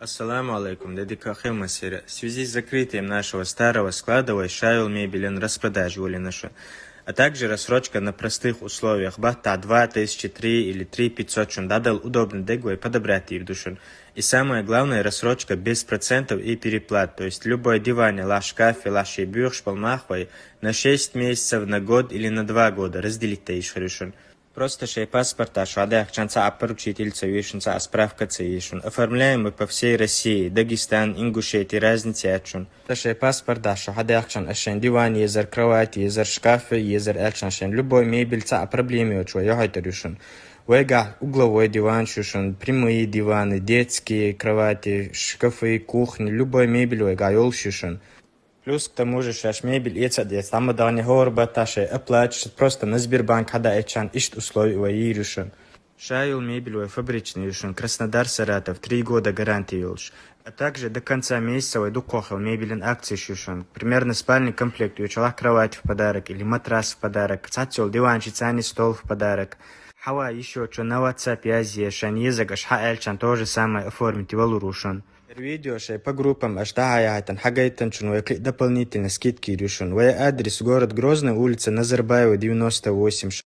Ассаламу алейкум, дядя Кахил Масира. В связи с закрытием нашего старого склада Шайл мебель распродажу нашу, а также рассрочка на простых условиях бата 2000, 3 или 3500 дадал удобно дегвой подобрать и в душу. И самое главное, рассрочка без процентов и переплат, то есть любой диван, ла шкаф, ла шейбюр, шпалмахвай на 6 месяцев, на год или на 2 года разделить тейш решен. Просто шей паспорта, шадах чанца поручительца вишенца, справка цеишун. Оформляем мы по всей России, Дагестан, Ингушетия, разницы отчун. Шей паспорта, шадах чан ашен диван, езер кровать, езер шкафы, езер эльчаншен. Любой мебель ца проблемы очва, я хайта решун. Вега угловой диван шушун, прямые диваны, детские кровати, шкафы, кухни, любой мебель вега йол шушун. Плюс к тому же шаш мебель и цадец, там мы дали горба таше, оплачивать просто на Сбербанк, когда эчан ищет условия и решен. Шайл мебель фабричный решен, Краснодар, Саратов, 3 года гарантии юлш. А также до конца месяца до кохал мебелен акции шушен. Примерно спальный комплект, учала кровать в подарок или матрас в подарок, цацел, диванчик, цани стол в подарок. Хава еще что на WhatsApp Азия, шан язык, аш хаэльчан тоже самое оформить валурушен. Видео шей по группам аштахаятан хагайтан чун дополнительно скидки решен. Адрес город Грозный, улица Назарбаева, 98.